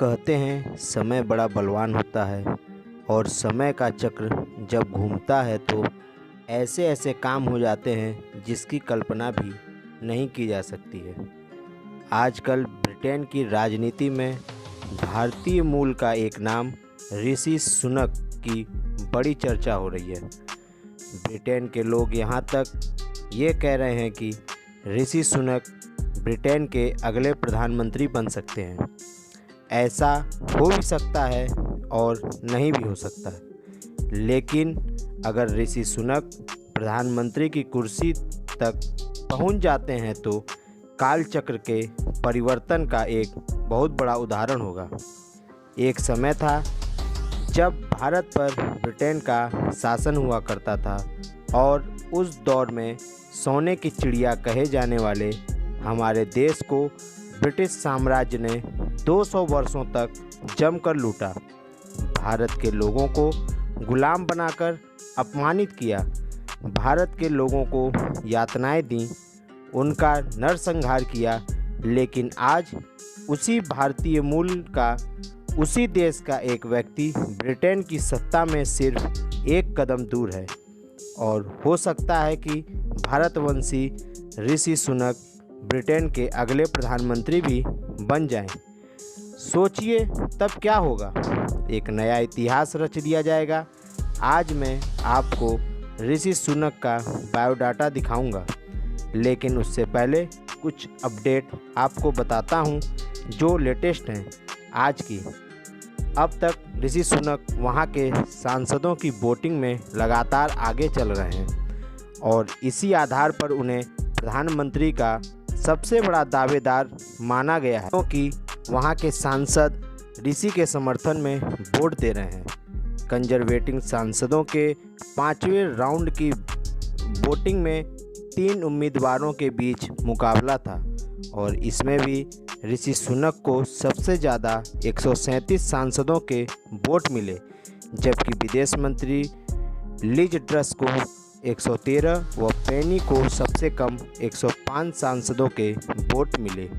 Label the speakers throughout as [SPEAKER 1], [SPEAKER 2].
[SPEAKER 1] कहते हैं समय बड़ा बलवान होता है और समय का चक्र जब घूमता है तो ऐसे ऐसे काम हो जाते हैं जिसकी कल्पना भी नहीं की जा सकती है। आजकल ब्रिटेन की राजनीति में भारतीय मूल का एक नाम ऋषि सुनक की बड़ी चर्चा हो रही है। ब्रिटेन के लोग यहाँ तक ये कह रहे हैं कि ऋषि सुनक ब्रिटेन के अगले प्रधानमंत्री बन सकते हैं। ऐसा हो भी सकता है और नहीं भी हो सकता है, लेकिन अगर ऋषि सुनक प्रधानमंत्री की कुर्सी तक पहुंच जाते हैं तो काल चक्र के परिवर्तन का एक बहुत बड़ा उदाहरण होगा। एक समय था जब भारत पर ब्रिटेन का शासन हुआ करता था और उस दौर में सोने की चिड़िया कहे जाने वाले हमारे देश को ब्रिटिश साम्राज्य ने 200 वर्षों तक जमकर लूटा। भारत के लोगों को गुलाम बनाकर अपमानित किया, भारत के लोगों को यातनाएं दी, उनका नरसंहार किया। लेकिन आज उसी भारतीय मूल का, उसी देश का एक व्यक्ति ब्रिटेन की सत्ता में सिर्फ एक कदम दूर है और हो सकता है कि भारतवंशी ऋषि सुनक ब्रिटेन के अगले प्रधानमंत्री भी बन जाएं। सोचिए तब क्या होगा, एक नया इतिहास रच दिया जाएगा। आज मैं आपको ऋषि सुनक का बायोडाटा दिखाऊंगा, लेकिन उससे पहले कुछ अपडेट आपको बताता हूं जो लेटेस्ट हैं आज की। अब तक ऋषि सुनक वहां के सांसदों की वोटिंग में लगातार आगे चल रहे हैं और इसी आधार पर उन्हें प्रधानमंत्री का सबसे बड़ा दावेदार माना गया है, क्योंकि वहां के सांसद ऋषि के समर्थन में वोट दे रहे हैं। कंजर्वेटिव सांसदों के 5वें राउंड की वोटिंग में 3 उम्मीदवारों के बीच मुकाबला था और इसमें भी ऋषि सुनक को सबसे ज़्यादा 137 सांसदों के वोट मिले, जबकि विदेश मंत्री लिज ट्रस को 113 व पेनी को सबसे कम 105 सांसदों के वोट मिले।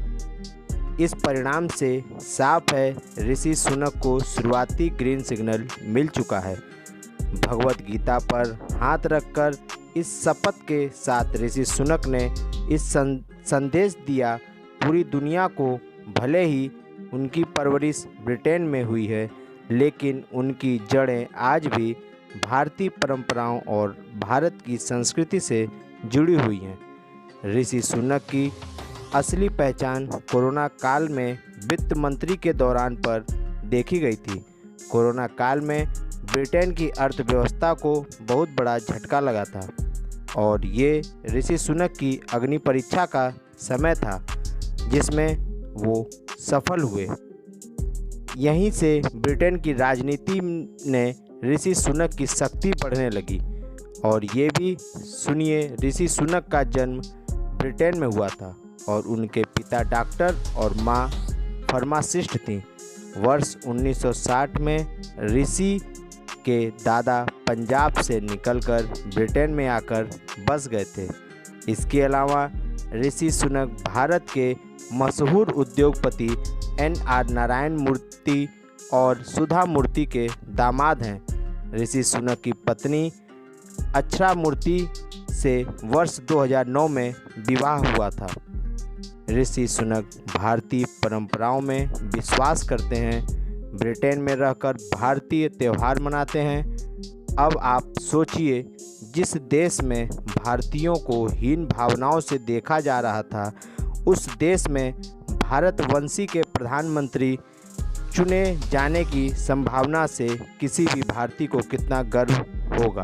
[SPEAKER 1] इस परिणाम से साफ है ऋषि सुनक को शुरुआती ग्रीन सिग्नल मिल चुका है। भगवत गीता पर हाथ रखकर इस शपथ के साथ ऋषि सुनक ने इस संदेश दिया पूरी दुनिया को, भले ही उनकी परवरिश ब्रिटेन में हुई है, लेकिन उनकी जड़ें आज भी भारतीय परंपराओं और भारत की संस्कृति से जुड़ी हुई हैं। ऋषि सुनक की असली पहचान कोरोना काल में वित्त मंत्री के दौरान पर देखी गई थी। कोरोना काल में ब्रिटेन की अर्थव्यवस्था को बहुत बड़ा झटका लगा था और ये ऋषि सुनक की अग्नि परीक्षा का समय था जिसमें वो सफल हुए। यहीं से ब्रिटेन की राजनीति ने ऋषि सुनक की शक्ति बढ़ने लगी। और ये भी सुनिए, ऋषि सुनक का जन्म ब्रिटेन में हुआ था और उनके पिता डॉक्टर और माँ फार्मासिस्ट थीं। वर्ष 1960 में ऋषि के दादा पंजाब से निकलकर ब्रिटेन में आकर बस गए थे। इसके अलावा ऋषि सुनक भारत के मशहूर उद्योगपति NR नारायण मूर्ति और सुधा मूर्ति के दामाद हैं। ऋषि सुनक की पत्नी अक्षरा मूर्ति से वर्ष 2009 में विवाह हुआ था। ऋषि सुनक भारतीय परंपराओं में विश्वास करते हैं, ब्रिटेन में रहकर भारतीय त्यौहार मनाते हैं। अब आप सोचिए, जिस देश में भारतीयों को हीन भावनाओं से देखा जा रहा था, उस देश में भारतवंशी के प्रधानमंत्री चुने जाने की संभावना से किसी भी भारतीय को कितना गर्व होगा।